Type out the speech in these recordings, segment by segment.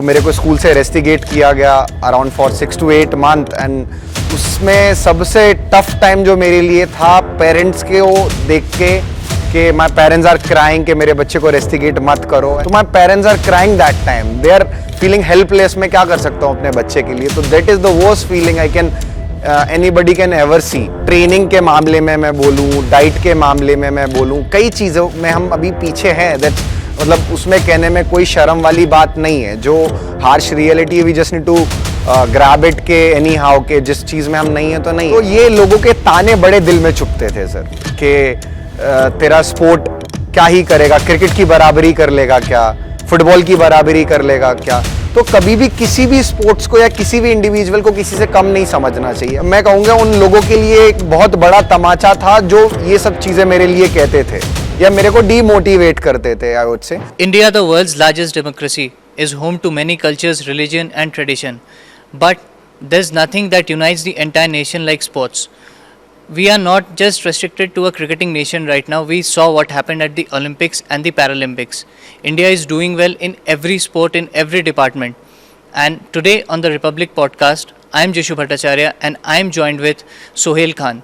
मेरे को स्कूल से रेस्टिगेट किया गया around for 6 to 8 month and उसमें सबसे टफ टाइम जो मेरे लिए था पेरेंट्स के वो देख के कि माई पेरेंट्स आर क्राइंग कि मेरे बच्चे को रेस्टिगेट मत करो, तो my parents are crying that time, they are feeling helpless. मैं क्या कर सकता हूँ अपने बच्चे के लिए? तो that is the worst feeling I can anybody can ever see. Training के मामले में मैं बोलूँ, डाइट के मामले में मैं बोलूँ, कई चीज़ों में हम अभी पीछे हैं। दैट मतलब उसमें कहने में कोई शर्म वाली बात नहीं है। जो harsh reality we just need to grab it के एनी हाउ के जिस चीज़ में हम नहीं है तो नहीं। तो ये लोगों के ताने बड़े दिल में चुभते थे सर कि तेरा स्पोर्ट क्या ही करेगा, क्रिकेट की बराबरी कर लेगा क्या, फुटबॉल की बराबरी कर लेगा क्या। तो कभी भी किसी भी स्पोर्ट्स को या किसी भी इंडिविजुअल को किसी से कम नहीं समझना चाहिए। मैं कहूँगा उन लोगों के लिए एक बहुत बड़ा तमाचा था जो ये सब चीज़ें मेरे लिए कहते थे या मेरे को डीमोटिवेट करते थे। आई वुड से India, the world's largest democracy, is home to many cultures, religion and tradition. But there's nothing that unites the entire nation like sports. We are not just restricted to a cricketing nation right now. We saw what happened at the Olympics and the Paralympics. India is doing well in every sport, in every department. And today on the Republic podcast, I am Jishu Bhattacharya and I am joined with Sohail Khan,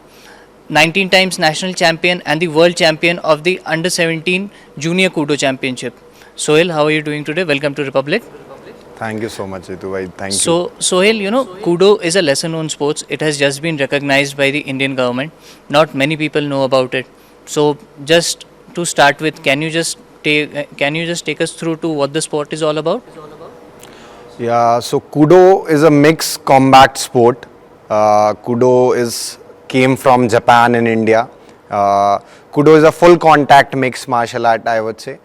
19 times national champion and the world champion of the under 17 junior kudo championship. Sohail, how are you doing today? Welcome to Republic. Thank you so much Ritu भाई, thank you. So, Sohail, you know, Kudo is a lesser known sports. It has just been recognized by the Indian government. Not many people know about it. So, just to start with, can you just take us through to what the sport is all about? Yeah, so Kudo is a mixed combat sport. Kudo came from Japan and India. Kudo is a full contact mixed martial art, I would say.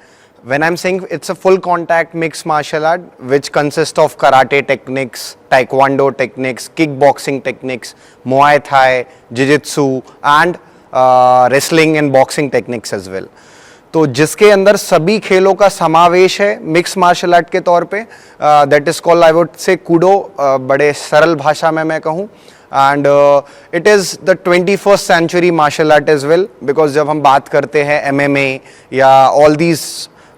When I'm saying it's a full contact mixed martial art which consists of karate techniques, taekwondo techniques, kickboxing techniques, muay thai, jiu-jitsu and wrestling and boxing techniques as well. तो जिसके अंदर सभी खेलों का समावेश है mix martial art के तौर पे, that is called I would say kudo, बड़े सरल भाषा में मैं कहूँ। And it is the 21st century martial art as well, because जब हम बात करते हैं MMA या all these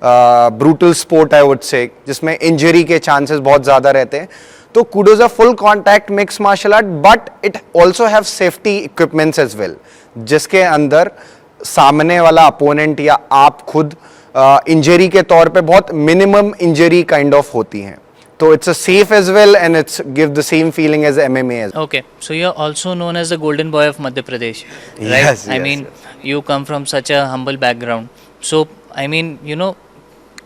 brutal sport I would say जिसमें इंजरी के चांसेस बहुत ज़्यादा रहते हैं, तो kudo is a full contact mix martial art but it also have safety equipments as well, जिसके अंदर सामने वाला अपोनेंट या आप खुद इंजरी के तौर पे बहुत मिनिमम इंजरी काइंड ऑफ होती हैं। तो it's a safe as well and it's give the same feeling as MMA as well. Okay, so you're also known as the golden boy of Madhya Pradesh, right? Yes, I yes, mean, yes. you come from such a humble background. So, I mean, you know,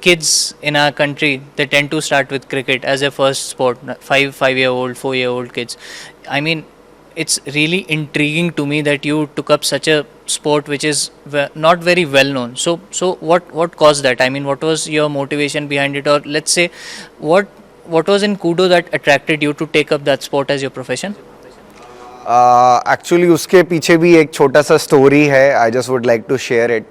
kids in our country, they tend to start with cricket as their first sport. 5-year-old, 4-year-old kids. I mean, it's really intriguing to me that you took up such a sport which is not very well known. So what caused that? I mean, what was your motivation behind it, or let's say, what was in Kudo that attracted you to take up that sport as your profession? Actually उसके पीछे भी एक छोटा सा story है, I just would like to share it.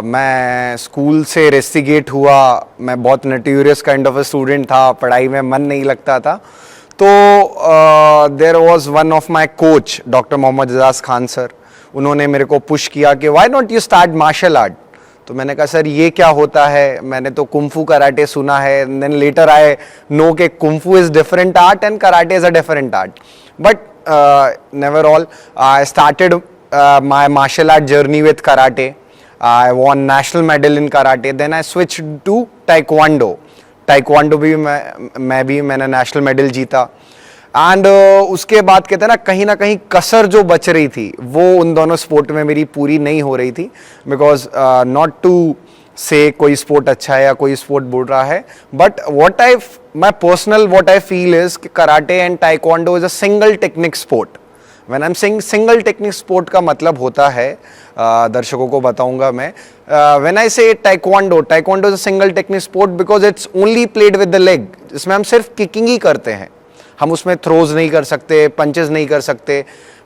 मैं school से rusticate हुआ, मैं बहुत notorious kind of a student था, पढ़ाई में मन नहीं लगता था। तो there was one of my coach doctor Mohammad Ejaz Khan sir, उन्होंने मेरे को पुश किया कि why not you start martial art. तो मैंने कहा सर ये क्या होता है, मैंने तो कुंफू कराटे सुना है, देन लेटर आई नो कि kung fu is different art and karate is a different art, but never all. I started my martial art journey with karate. I won national medal in karate. Then I switched to taekwondo. Taekwondo भी मैंने national medal जीता. And उसके बाद कहते हैं ना कहीं कसर जो बच रही थी वो उन दोनों स्पोर्ट में मेरी पूरी नहीं हो रही थी, बिकॉज नॉट टू से कोई स्पोर्ट अच्छा है या कोई स्पोर्ट बुरा है, but my personal what I feel is कि karate and taekwondo is a single technique sport. When I'm saying single technique sport का मतलब होता है, दर्शकों को बताऊंगा मैं, when I say taekwondo is a single technique sport because it's only played with the leg, जिसमें हम सिर्फ किकिंग ही करते हैं, हम उसमें थ्रोज नहीं कर सकते, पंचेस नहीं कर सकते।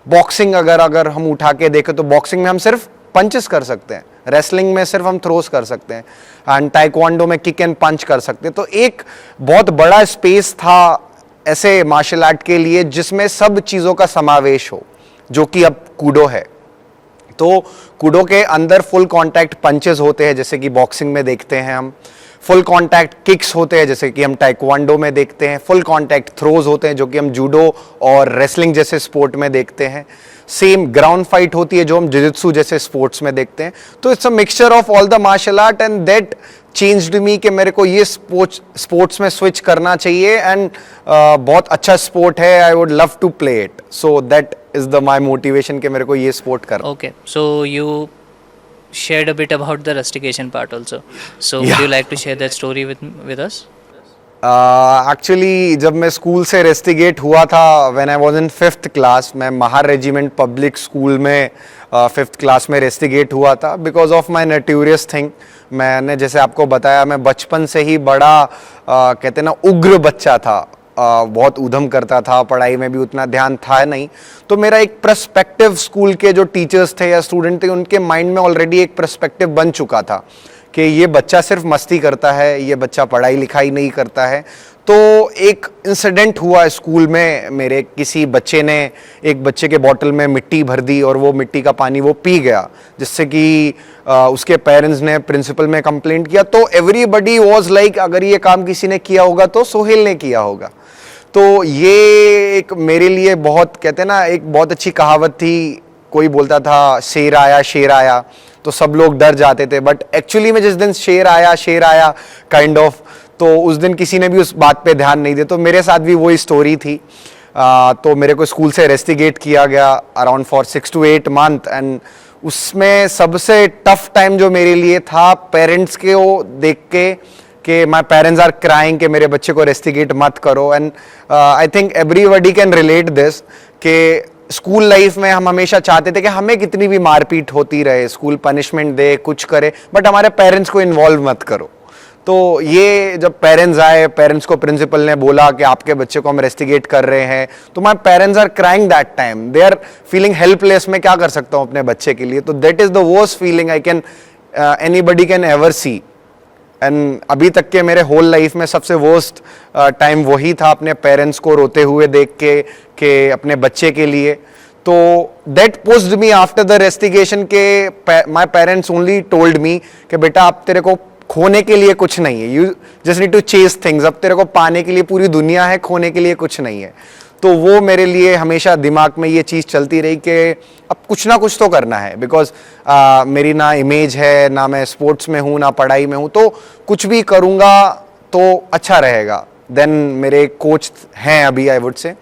बॉक्सिंग अगर हम उठा के देखें तो बॉक्सिंग में हम सिर्फ पंचेस कर सकते हैं, रेसलिंग में सिर्फ हम थ्रोस कर सकते हैं, एंड टाइक्वांडो में किक एंड पंच कर सकते हैं। तो एक बहुत बड़ा स्पेस था ऐसे मार्शल आर्ट के लिए जिसमें सब चीज़ों का समावेश हो, जो कि अब कूडो है। तो कूडो के अंदर फुल कांटेक्ट पंचेस होते हैं जैसे कि बॉक्सिंग में देखते हैं हम, फुल कांटेक्ट किक्स होते हैं जैसे कि हम टाइक्वांडो में देखते हैं, फुल कांटेक्ट थ्रोज होते हैं जो कि हम जूडो और रेसलिंग जैसे स्पोर्ट में देखते हैं, सेम ग्राउंड फाइट होती है जो हम जिजित्सु जैसे स्पोर्ट्स में देखते हैं. तो it's a mixture of all the martial art and that changed me कि मेरे को ये स्पोर्ट्स में स्विच करना चाहिए एंड बहुत अच्छा स्पोर्ट है, I would love to play it. So that is the my motivation कि मेरे को ये स्पोर्ट करना. Okay, so you shared a bit about the rustication part also. So would Yeah. you like to share that story with us? Actually जब मैं school से rusticate हुआ था when I was in 5th class, मैं Mahar regiment public school में 5th class में रेस्टिगेट हुआ था बिकॉज ऑफ माई नट्यूरियस थिंग. मैंने जैसे आपको बताया मैं बचपन से ही बड़ा कहते ना उग्र बच्चा था, बहुत ऊधम करता था, पढ़ाई में भी उतना ध्यान था नहीं. तो मेरा एक पर्सपेक्टिव स्कूल के जो टीचर्स थे या स्टूडेंट थे उनके माइंड में ऑलरेडी एक पर्सपेक्टिव बन चुका था कि ये बच्चा सिर्फ मस्ती करता है, ये बच्चा पढ़ाई लिखाई नहीं करता है. तो एक इंसिडेंट हुआ स्कूल में, मेरे किसी बच्चे ने एक बच्चे के बॉटल में मिट्टी भर दी और वो मिट्टी का पानी वो पी गया, जिससे कि उसके पेरेंट्स ने प्रिंसिपल में कंप्लेंट किया. तो एवरीबडी वाज लाइक अगर ये काम किसी ने किया होगा तो सोहेल ने किया होगा. तो ये एक मेरे लिए बहुत कहते हैं ना एक बहुत अच्छी कहावत थी. कोई बोलता था शेर आया तो सब लोग डर जाते थे, बट एक्चुअली में जिस दिन शेर आया काइंड ऑफ, तो उस दिन किसी ने भी उस बात पे ध्यान नहीं दिया. तो मेरे साथ भी वही स्टोरी थी. तो मेरे को स्कूल से रेस्टिगेट किया गया around for 6 to 8 month and उसमें सबसे टफ टाइम जो मेरे लिए था पेरेंट्स के वो देख के कि माई पेरेंट्स आर क्राइंग कि मेरे बच्चे को रेस्टिगेट मत करो. And I think everybody can relate this कि स्कूल लाइफ में हम हमेशा चाहते थे कि हमें कितनी भी मारपीट होती रहे, स्कूल पनिशमेंट दे, कुछ करे, बट हमारे पेरेंट्स को इन्वॉल्व मत करो. तो ये जब पेरेंट्स आए, पेरेंट्स को प्रिंसिपल ने बोला कि आपके बच्चे को हम रेस्टिगेट कर रहे हैं, तो my parents are crying that time, they are feeling helpless. मैं क्या कर सकता हूँ अपने बच्चे के लिए. तो that is the worst feeling I can anybody can ever see. And अभी तक के मेरे होल लाइफ में सबसे वर्स्ट टाइम वही था, अपने पेरेंट्स को रोते हुए देख के अपने बच्चे के लिए. तो that pushed me after the rustication के my parents only told me कि बेटा अब तेरे को खोने के लिए कुछ नहीं है, you just need to chase things. अब तेरे को पाने के लिए पूरी दुनिया है, खोने के लिए कुछ नहीं है. तो वो मेरे लिए हमेशा दिमाग में ये चीज़ चलती रही कि अब कुछ ना कुछ तो करना है, बिकॉज मेरी ना इमेज है, ना मैं स्पोर्ट्स में हूँ, ना पढ़ाई में हूँ, तो कुछ भी करूँगा तो अच्छा रहेगा. देन मेरे कोच हैं अभी I would say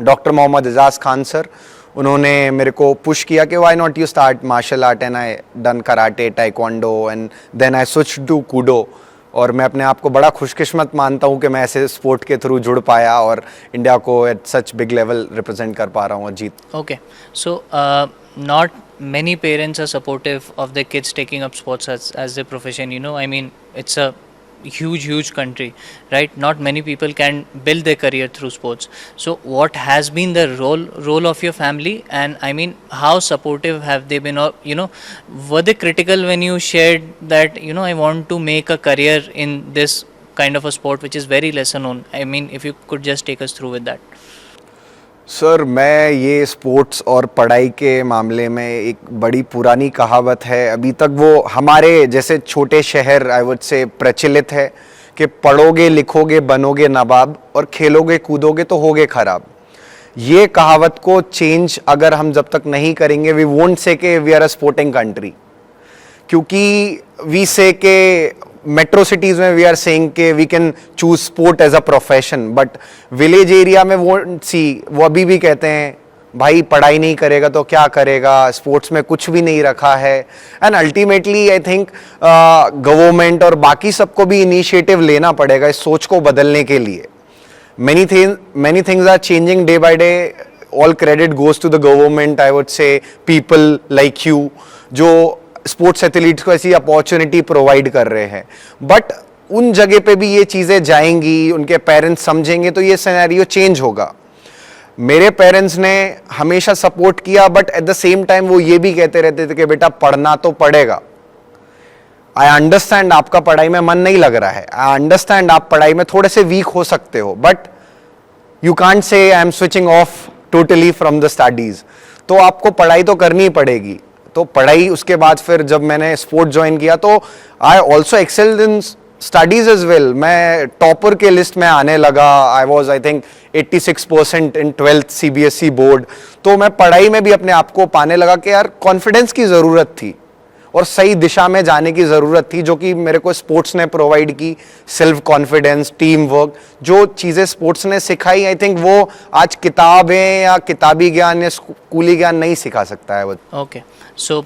doctor Mohammad Ejaz Khan sir, उन्होंने मेरे को पुश किया कि why not you start martial art. And I done karate, taekwondo and then I switch to kudo. और मैं अपने आप को बड़ा खुशकिस्मत मानता हूँ कि मैं ऐसे स्पोर्ट के थ्रू जुड़ पाया और इंडिया को at such big level represent कर पा रहा हूँ. Ajit, Okay, so not many parents are supportive of their kids taking up sports as their profession. I mean, it's a huge country, right? Not many people can build their career through sports. So what has been the role of your family, and I mean, how supportive have they been, or were they critical when you shared that I want to make a career in this kind of a sport which is very lesser known? I mean, if you could just take us through with that. Sir मैं ये sports और पढ़ाई के मामले में एक बड़ी पुरानी कहावत है, अभी तक वो हमारे जैसे छोटे शहर आई वुड से प्रचलित है कि पढ़ोगे लिखोगे बनोगे नवाब और खेलोगे कूदोगे तो होगे खराब. ये कहावत को चेंज अगर हम जब तक नहीं करेंगे, वी वोंट से के we are a sporting country. क्योंकि वी से के मेट्रो सिटीज़ में वी आर सेइंग के we can choose sport as a profession, but village area में वो अभी भी कहते हैं भाई पढ़ाई नहीं करेगा तो क्या करेगा, स्पोर्ट्स में कुछ भी नहीं रखा है. And ultimately I think government और बाकी सबको भी इनिशिएटिव लेना पड़ेगा इस सोच को बदलने के लिए. many things are changing day by day. All credit goes to the government, I would say, people like you जो स्पोर्ट्स एथलीट्स को ऐसी अपॉर्चुनिटी प्रोवाइड कर रहे हैं. बट उन जगह पे भी ये चीज़ें जाएंगी, उनके पेरेंट्स समझेंगे तो ये सिनेरियो चेंज होगा. मेरे पेरेंट्स ने हमेशा सपोर्ट किया, but at the same time वो ये भी कहते रहते थे कि बेटा पढ़ना तो पड़ेगा. आई अंडरस्टैंड आपका पढ़ाई में मन नहीं लग रहा है, आई अंडरस्टैंड आप पढ़ाई में थोड़े से वीक हो सकते हो, but you can't say I am switching off totally from the studies. तो आपको पढ़ाई तो करनी पड़ेगी. तो पढ़ाई उसके बाद फिर जब मैंने स्पोर्ट ज्वाइन किया तो I also excelled in studies as well, मैं टॉपर के लिस्ट में आने लगा. I was I think 86% in 12th CBSE board. तो मैं पढ़ाई में भी अपने आप को पाने लगा कि यार कॉन्फिडेंस की ज़रूरत थी और सही दिशा में जाने की ज़रूरत थी, जो कि मेरे को स्पोर्ट्स ने प्रोवाइड की. सेल्फ कॉन्फिडेंस, टीम वर्क, जो चीज़ें स्पोर्ट्स ने सिखाई, आई थिंक वो आज किताबें या किताबी ज्ञान या स्कूली ज्ञान नहीं सिखा सकता है वो. Okay, so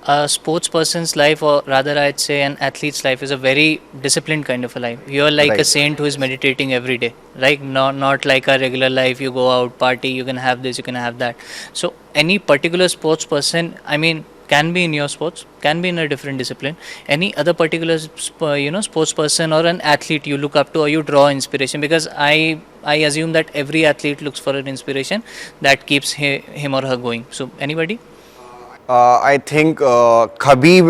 a sports person's life, or rather I'd say an athlete's life, is a very disciplined kind of a life. You're like a Right. saint who is meditating every day, right? Not like a regular life, you go out, party, you can have this, you can have that. So any particular sports person, I mean, can be in your sports, can be in a different discipline. Any other particular sports person or an athlete you look up to or you draw inspiration? Because I assume that every athlete looks for an inspiration that keeps him or her going. So anybody? I think Khabib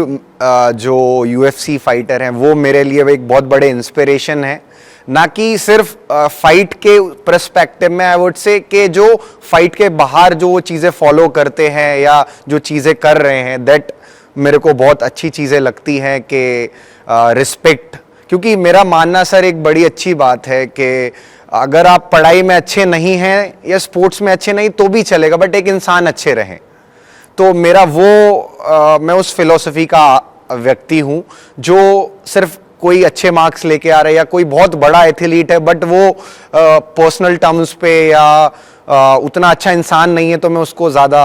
जो UFC fighter हैं वो मेरे लिए एक बहुत बड़े inspiration है. ना कि सिर्फ फाइट के पर्सपेक्टिव में, आई वुड से कि जो फाइट के बाहर जो वो चीज़ें फॉलो करते हैं या जो चीज़ें कर रहे हैं, दैट मेरे को बहुत अच्छी चीज़ें लगती हैं. कि रिस्पेक्ट, क्योंकि मेरा मानना सर एक बड़ी अच्छी बात है कि अगर आप पढ़ाई में अच्छे नहीं हैं या स्पोर्ट्स में अच्छे नहीं तो भी चलेगा, बट एक इंसान अच्छे रहें. तो मेरा मैं उस फिलॉसफी का व्यक्ति हूँ जो सिर्फ कोई अच्छे मार्क्स लेके आ रहा है या कोई बहुत बड़ा एथलीट है बट वो पर्सनल टर्म्स पे या उतना अच्छा इंसान नहीं है, तो मैं उसको ज़्यादा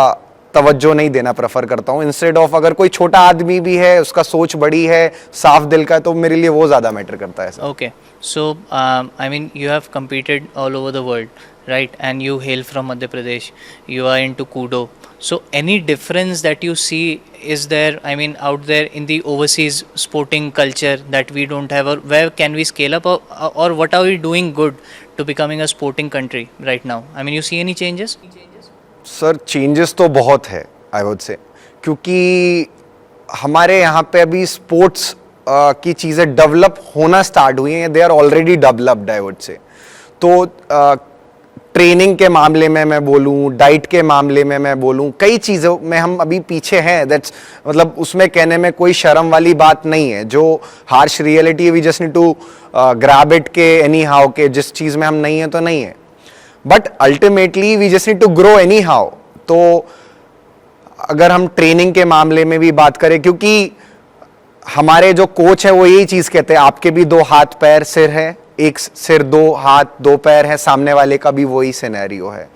तवज्जो नहीं देना प्रेफर करता हूँ. इंस्टेड ऑफ अगर कोई छोटा आदमी भी है, उसका सोच बड़ी है, साफ दिल का है, तो मेरे लिए वो ज़्यादा मैटर करता है sir. Okay, so I mean, you have competed all over the world, right? And you hail from Madhya Pradesh. You are into Kudo. So any difference that you see is there? I mean, out there in the overseas sporting culture that we don't have, or where can we scale up, or what are we doing good to becoming a sporting country right now? I mean, you see any changes? Sir changes तो बहुत है I would से, क्योंकि हमारे यहाँ पे अभी sports की चीज़ें डेवलप होना स्टार्ट हुई हैं. They are already developed I would say. तो ट्रेनिंग के मामले में मैं बोलूँ, डाइट के मामले में मैं बोलूँ, कई चीज़ों में हम अभी पीछे हैं. दैट्स मतलब उसमें कहने में कोई शर्म वाली बात नहीं है. जो harsh reality, we just need to grab it के एनी हाउ, के जिस चीज़ में हम नहीं है तो नहीं है, but ultimately we just need to grow anyhow. तो अगर हम ट्रेनिंग के मामले में भी बात करें, क्योंकि हमारे जो कोच है वो यही चीज़ कहते हैं, आपके भी 2 हाथ पैर सिर है, एक सिर 2 हाथ 2 पैर है, सामने वाले का भी वही सिनेरियो है.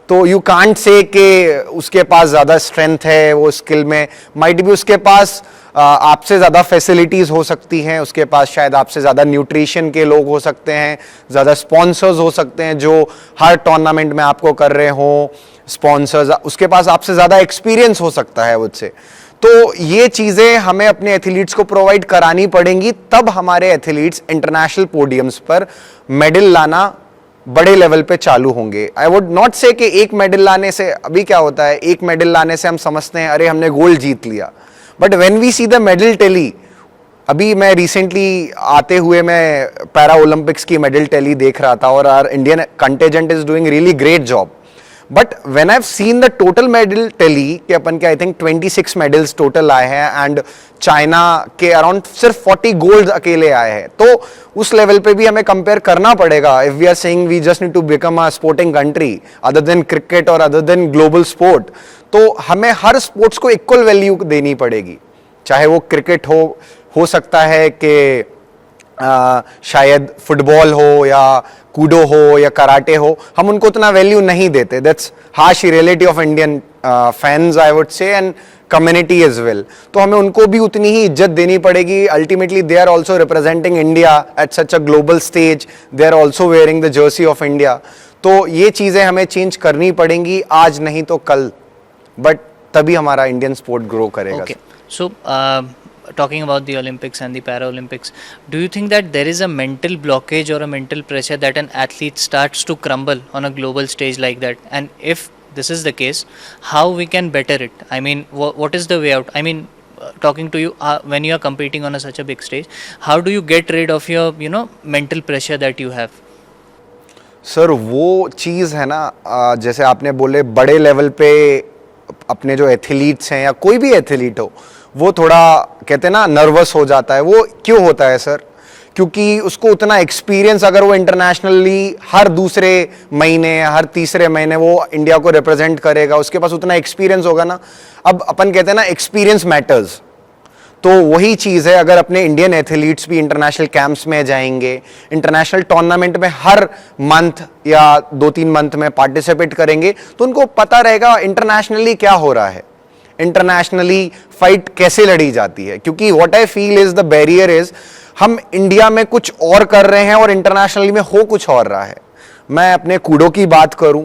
तो यू कांट से कि उसके पास ज़्यादा स्ट्रेंथ है वो स्किल में, माइट भी उसके पास आपसे ज़्यादा फैसिलिटीज़ हो सकती हैं, उसके पास शायद आपसे ज़्यादा न्यूट्रिशन के लोग हो सकते हैं, ज़्यादा स्पॉन्सर्स हो सकते हैं जो हर टूर्नामेंट में आपको कर रहे हों स्पॉन्सर्स, उसके पास आपसे ज़्यादा एक्सपीरियंस हो सकता है उससे. तो ये चीज़ें हमें अपने एथलीट्स को प्रोवाइड करानी पड़ेंगी, तब हमारे एथलीट्स इंटरनेशनल पोडियम्स पर मेडल लाना बड़े लेवल पे चालू होंगे. आई वुड नॉट से कि एक मेडल लाने से, अभी क्या होता है, एक मेडल लाने से हम समझते हैं अरे हमने गोल्ड जीत लिया, but when we see the medal tally, अभी मैं रिसेंटली आते हुए मैं पैरा ओलंपिक्स की मेडल टैली देख रहा था और our Indian contingent is doing really great job. But when I have seen the total medal tally कि अपन के आई थिंक 26 मेडल्स टोटल आए हैं एंड चाइना के अराउंड सिर्फ 40 गोल्ड अकेले आए हैं, तो उस लेवल पे भी हमें कंपेयर करना पड़ेगा. If we are saying we just need to become a sporting country other than cricket और अदर देन ग्लोबल स्पोर्ट, तो हमें हर स्पोर्ट्स को इक्वल वैल्यू देनी पड़ेगी. चाहे वो क्रिकेट हो सकता है कि शायद फुटबॉल हो या कूडो हो या कराटे हो, हम उनको उतना वैल्यू नहीं देते. That's harsh reality of Indian fans I would say and community as well. तो हमें उनको भी उतनी ही इज्जत देनी पड़ेगी. Ultimately they are also representing India at such a global stage, they are also wearing the jersey of India. तो ये चीज़ें हमें चेंज करनी पड़ेंगी, आज नहीं तो कल, बट तभी हमारा इंडियन स्पोर्ट ग्रो करेगा. Okay, so talking about the Olympics and the Paralympics, do you think that there is a mental blockage or a mental pressure that an athlete starts to crumble on a global stage like that? And if this is the case, how we can better it? I mean, what is the way out? I mean, talking to you when you are competing on such a big stage, how do you get rid of your mental pressure that you have? Sir वो चीज़ है ना, जैसे आपने बोले बड़े level पे अपने जो एथलीट्स हैं या कोई भी एथलीट हो, वो थोड़ा कहते हैं ना नर्वस हो जाता है. वो क्यों होता है सर? क्योंकि उसको उतना एक्सपीरियंस अगर वो इंटरनेशनली हर दूसरे महीने हर तीसरे महीने वो इंडिया को रिप्रेजेंट करेगा, उसके पास उतना एक्सपीरियंस होगा ना। अब अपन कहते हैं ना एक्सपीरियंस मैटर्स, तो वही चीज़ है। अगर अपने इंडियन एथलीट्स भी इंटरनेशनल कैंप्स में जाएंगे, इंटरनेशनल टूर्नामेंट में हर मंथ या 2-3 मंथ में पार्टिसिपेट करेंगे, तो उनको पता रहेगा इंटरनेशनली क्या हो रहा है, इंटरनेशनली फाइट कैसे लड़ी जाती है। क्योंकि what I feel is the barrier is हम इंडिया में कुछ और कर रहे हैं और इंटरनेशनली में हो कुछ और रहा है। मैं अपने कूडो की बात करूं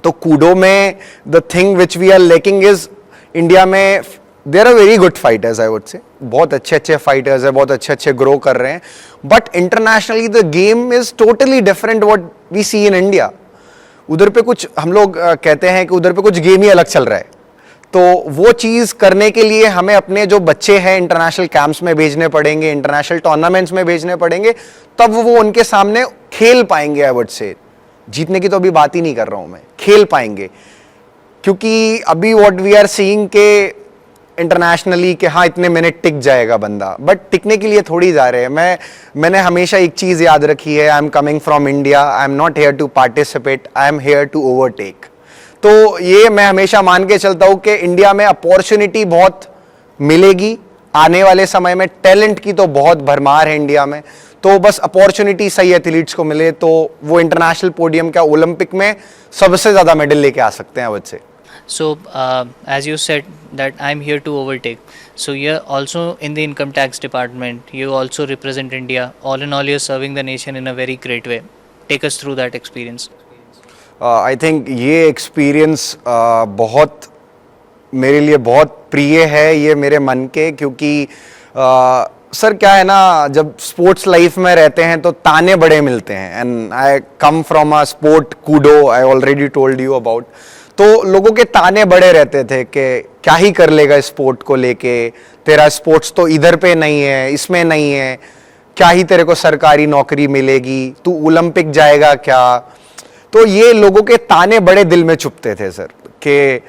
तो कूडो में the thing which we are lacking is India में there are very good fighters, I would say बहुत अच्छे अच्छे फाइटर्स है, बहुत अच्छे अच्छे ग्रो कर रहे हैं, but internationally the game is totally different what we see in India. उधर पे कुछ हम लोग कहते हैं कि उधर पे कुछ गेम ही अलग चल रहा है। तो वो चीज़ करने के लिए हमें अपने जो बच्चे हैं इंटरनेशनल कैंप्स में भेजने पड़ेंगे, इंटरनेशनल टूर्नामेंट्स में भेजने पड़ेंगे, तब वो उनके सामने खेल पाएंगे। आई वुड से जीतने की तो अभी बात ही नहीं कर रहा हूं मैं, खेल पाएंगे। क्योंकि अभी व्हाट वी आर सीइंग के इंटरनेशनली कि हाँ इतने मिनट टिक जाएगा बंदा, बट टिकने के लिए थोड़ी जा रहे हैं। मैंने हमेशा एक चीज़ याद रखी है, I am coming from India, I am not here to participate, I am here to overtake. तो ये मैं हमेशा मान के चलता हूं कि इंडिया में अपॉर्चुनिटी बहुत मिलेगी आने वाले समय में, टैलेंट की तो बहुत भरमार है इंडिया में। तो बस अपॉर्चुनिटी सही एथलीट्स को मिले तो वो इंटरनेशनल पोडियम का ओलंपिक में सबसे ज़्यादा मेडल लेके आ सकते हैं बच्चे। So, as you said that I'm here to overtake. So you're also in the income tax department. You also represent India. All in all, you're serving the nation in a very great way. Take us through that experience. I think ये experience बहुत मेरे लिए बहुत प्रिय है, ये मेरे मन के। क्योंकि सर क्या है ना, जब स्पोर्ट्स लाइफ में रहते हैं तो ताने बड़े मिलते हैं। And I come from a sport Koodo, I already told you about. तो लोगों के ताने बड़े रहते थे कि क्या ही कर लेगा स्पोर्ट को लेके, तेरा स्पोर्ट्स तो इधर पे नहीं है, इसमें नहीं है, क्या ही तेरे को सरकारी नौकरी मिलेगी, तू ओलंपिक जाएगा क्या। तो ये लोगों के ताने बड़े दिल में चुभते थे सर कि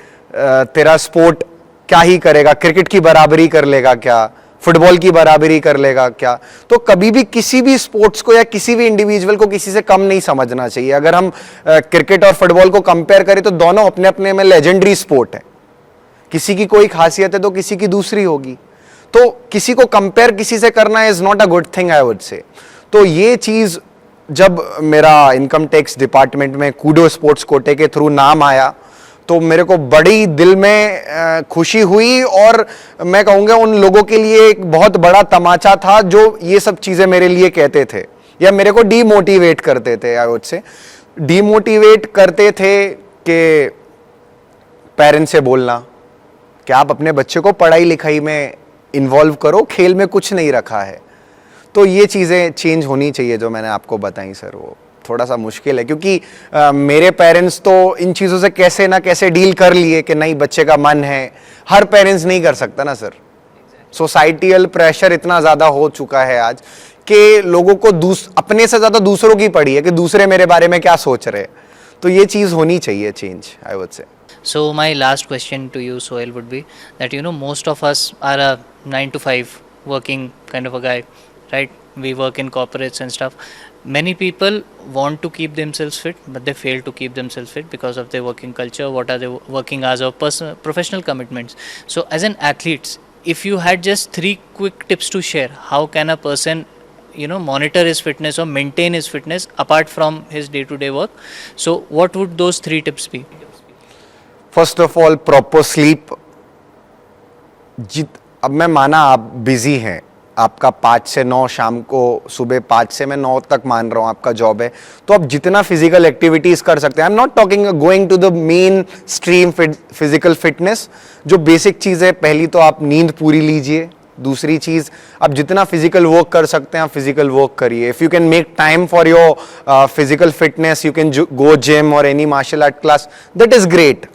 तेरा स्पोर्ट क्या ही करेगा, क्रिकेट की बराबरी कर लेगा क्या, फुटबॉल की बराबरी कर लेगा क्या। तो कभी भी किसी भी स्पोर्ट्स को या किसी भी इंडिविजुअल को किसी से कम नहीं समझना चाहिए। अगर हम क्रिकेट और फुटबॉल को कंपेयर करें तो दोनों अपने अपने में लेजेंडरी स्पोर्ट है। किसी की कोई खासियत है तो किसी की दूसरी होगी। तो किसी को कंपेयर किसी से करना is not a good thing, I would say. तो ये चीज़ जब मेरा इनकम टैक्स डिपार्टमेंट में कूडो स्पोर्ट्स कोटे के थ्रू नाम आया तो मेरे को बड़ी दिल में खुशी हुई। और मैं कहूँगा उन लोगों के लिए एक बहुत बड़ा तमाचा था जो ये सब चीज़ें मेरे लिए कहते थे या मेरे को डीमोटिवेट करते थे। आई वुड से डीमोटिवेट करते थे कि पेरेंट्स से बोलना कि आप अपने बच्चे को पढ़ाई लिखाई में इन्वॉल्व करो, खेल में कुछ नहीं रखा है। तो ये चीज़ें चेंज होनी चाहिए जो मैंने आपको बताई सर। वो थोड़ा सा मुश्किल है क्योंकि मेरे पेरेंट्स तो इन चीज़ों से कैसे ना कैसे डील कर लिए कि नहीं बच्चे का मन है। हर पेरेंट्स नहीं कर सकता ना सर। सोसाइटियल प्रेशर इतना ज़्यादा हो चुका है आज कि लोगों को अपने से ज़्यादा दूसरों की पड़ी है कि दूसरे मेरे बारे में क्या सोच रहे हैं। तो ये चीज़ होनी चाहिए चेंज, आई वुड से। So my last question to you, Sohail, would be that most of us are a 9 to 5 working kind of a guy, right? We work in corporates and stuff. Many people want to keep themselves fit, but they fail to keep themselves fit because of their working culture. What are their working hours or professional commitments? So as an athlete, if you had just 3 quick tips to share, how can a person monitor his fitness or maintain his fitness apart from his day-to-day work? So what would those 3 tips be? First of all proper sleep. अब मैं माना आप busy हैं, आपका 5 से 9 शाम को, सुबह 5 से मैं 9 तक मान रहा हूँ आपका जॉब है, तो आप जितना फिजिकल एक्टिविटीज़ कर सकते हैं। I am not talking going to the mainstream physical fitness. जो बेसिक चीज़ है, पहली तो आप नींद पूरी लीजिए। दूसरी चीज़, आप जितना फिजिकल वर्क कर सकते हैं आप फिजिकल वर्क करिए। If you can make time for your physical fitness, you can go gym और any martial art class, that is great,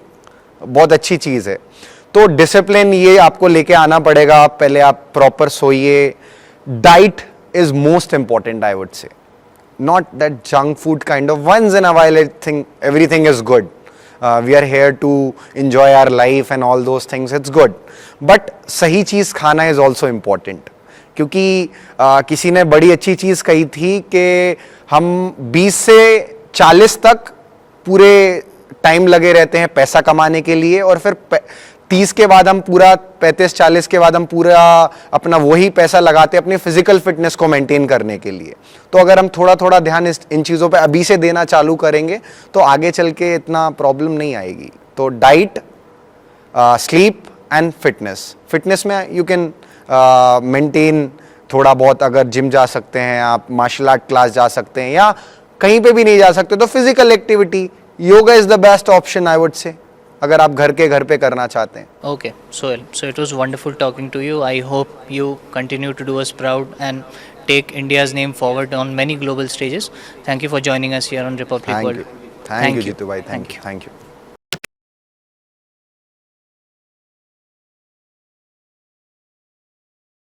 बहुत अच्छी चीज़ है। तो डिसिप्लिन ये आपको लेके आना पड़ेगा। पहले आप प्रॉपर सोइए। Diet is most important, I would say. Not that junk food kind of once in a while, I think everything is good. We are here to enjoy our life and all those things, it's good, but सही चीज़ खाना is also important. क्योंकि किसी ने बड़ी अच्छी चीज़ कही थी कि हम 20 से 40 तक पूरे टाइम लगे रहते हैं पैसा कमाने के लिए, और फिर 30 के बाद हम पूरा 35-40 के बाद हम पूरा अपना वही पैसा लगाते हैं अपनी फिजिकल फिटनेस को मेंटेन करने के लिए। तो अगर हम थोड़ा थोड़ा ध्यान इन चीज़ों पे अभी से देना चालू करेंगे तो आगे चल के इतना प्रॉब्लम नहीं आएगी। तो डाइट, स्लीप एंड फिटनेस में यू कैन मेंटेन थोड़ा बहुत, अगर जिम जा सकते हैं आप, मार्शल आर्ट क्लास जा सकते हैं, या कहीं पे भी नहीं जा सकते तो physical activity, yoga is the best option I would से, अगर आप घर पे करना चाहते हैं। Okay, Sohail. So it was wonderful talking to you. I hope you continue to do us proud and take India's name forward on many global stages. Thank you for joining us here on Republic Thank World. you. Thank you, Jitu bhai. Thank you.